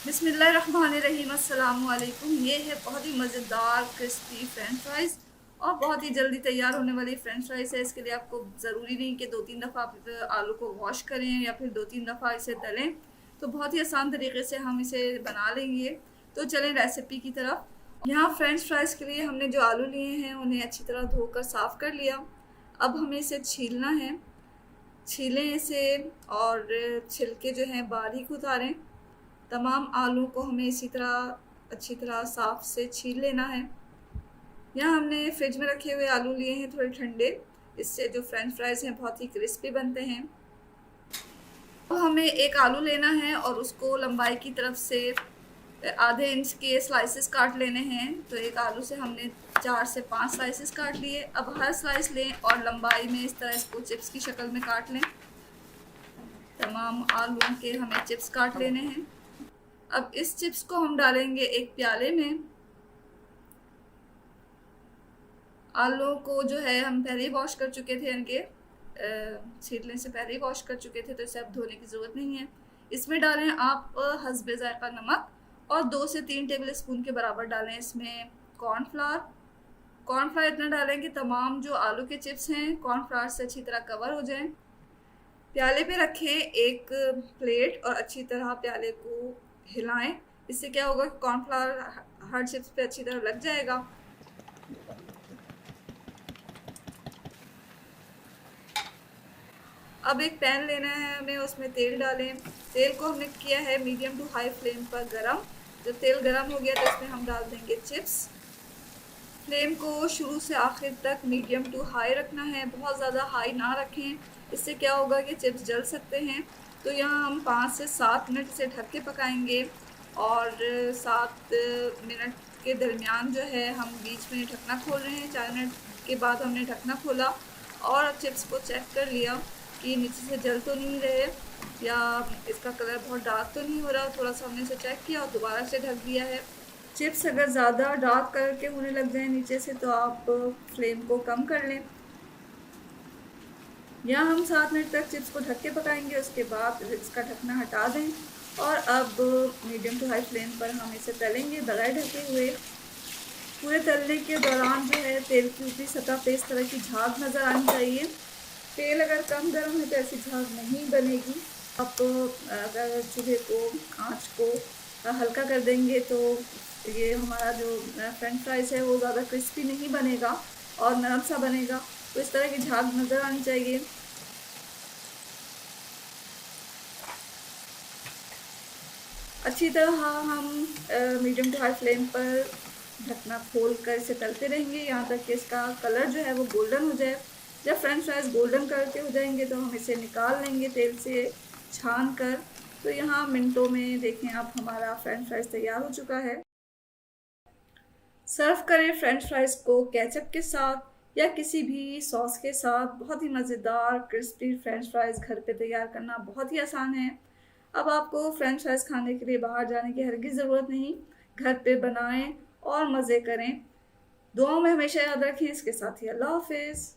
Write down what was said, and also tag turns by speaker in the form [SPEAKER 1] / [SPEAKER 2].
[SPEAKER 1] बिस्मिल्लाहिर्रहमानिर्रहीम। अस्सलाम वालेकुम। ये है बहुत ही मज़ेदार क्रिस्पी फ्रेंच फ्राइज़ और बहुत ही जल्दी तैयार होने वाली फ्रेंच फ्राइज़ है। इसके लिए आपको ज़रूरी नहीं कि 2-3 दफ़ा आप आलू को वॉश करें या फिर 2-3 दफ़ा इसे तलें। तो बहुत ही आसान तरीके से हम इसे बना लेंगे। तो चलें रेसिपी की तरफ। यहाँ फ्रेंच फ्राइज़ के लिए हमने जो आलू लिए हैं उन्हें अच्छी तरह धोकर साफ़ कर लिया। अब हमें इसे छीलना है। छीलें इसे और छिलके जो हैं बारीक उतारें। तमाम आलू को हमें इसी तरह अच्छी तरह साफ से छील लेना है। यहाँ हमने फ्रिज में रखे हुए आलू लिए हैं थोड़े ठंडे, इससे जो फ्रेंच फ्राइज़ हैं बहुत ही क्रिस्पी बनते हैं। तो हमें एक आलू लेना है और उसको लंबाई की तरफ से आधे इंच के स्लाइसेस काट लेने हैं। तो एक आलू से हमने 4 से 5 स्लाइसेस काट लिए। अब हर स्लाइस लें और लंबाई में इस तरह इसको चिप्स की शक्ल में काट लें। तमाम आलूओं के हमें चिप्स काट लेने हैं। अब इस चिप्स को हम डालेंगे एक प्याले में। आलू को जो है हम पहले ही वॉश कर चुके थे, इनके छीलने से पहले ही वॉश कर चुके थे, तो इसे अब धोने की ज़रूरत नहीं है। इसमें डालें आप हस्बे ज़ायक़ा नमक और 2 से 3 टेबल स्पून के बराबर डालें इसमें कॉर्नफ्लावर। कॉर्नफ्लावर इतना डालें कि तमाम जो आलू के चिप्स हैं कॉर्नफ्लावर से अच्छी तरह कवर हो जाएं। प्याले पे रखें एक प्लेट और अच्छी तरह प्याले को हिलाएं। इससे क्या होगा कि कॉर्नफ्लावर हर चिप्स पे अच्छी तरह लग जाएगा। अब एक पैन लेना है हमें, उसमें तेल डालें। तेल को हमने किया है मीडियम टू हाई फ्लेम पर गरम। जब तेल गरम हो गया तो इसमें हम डाल देंगे चिप्स। फ्लेम को शुरू से आखिर तक मीडियम टू हाई रखना है, बहुत ज़्यादा हाई ना रखें, इससे क्या होगा कि चिप्स जल सकते हैं। तो यहाँ हम 5 से 7 मिनट इसे ढक के पकाएंगे और 7 मिनट के दरमियान जो है हम बीच में ढकना खोल रहे हैं। 4 मिनट के बाद हमने ढकना खोला और चिप्स को चेक कर लिया कि नीचे से जल तो नहीं रहे या इसका कलर बहुत डार्क तो नहीं हो रहा। थोड़ा सा हमने इसे चेक किया और दोबारा से ढक दिया है। चिप्स अगर ज़्यादा डार्क कलर के होने लग जाए नीचे से तो आप फ्लेम को कम कर लें। यहाँ हम 7 मिनट तक चिप्स को ढक के पकाएंगे, उसके बाद इसका ढकना हटा दें और अब मीडियम टू हाई फ्लेम पर हम इसे तलेंगे बगैर ढके हुए। पूरे तलने के दौरान जो है तेल की ऊपरी सतह पे इस तरह की झाग नज़र आनी चाहिए। तेल अगर कम गर्म है तो ऐसी झाग नहीं बनेगी। आप अगर चूल्हे को आँच को हल्का कर देंगे तो ये हमारा जो फ्रेंच फ्राइज़ है वो ज़्यादा क्रिस्पी नहीं बनेगा और नरम सा बनेगा। तो इस तरह की झाग नज़र आनी चाहिए। अच्छी तरह हम मीडियम टू हाई फ्लेम पर ढकना खोल कर इसे तलते रहेंगे यहाँ तक कि इसका कलर जो है वो गोल्डन हो जाए। जब फ्रेंच फ्राइज़ गोल्डन कलर के हो जाएंगे तो हम इसे निकाल लेंगे तेल से छान कर। तो यहाँ मिनटों में देखें आप हमारा फ्रेंच फ्राइज़ तैयार हो चुका है। सर्व करें फ्रेंच फ्राइज़ को केचप के साथ या किसी भी सॉस के साथ। बहुत ही मज़ेदार क्रिस्पी फ्रेंच फ्राइज़ घर पे तैयार करना बहुत ही आसान है। अब आपको फ्रेंच फ्राइज़ खाने के लिए बाहर जाने की हरगिज़ ज़रूरत नहीं, घर पे बनाएं और मज़े करें। दुआओं में हमेशा याद रखें। इसके साथ ही अल्लाह हाफ़िज़।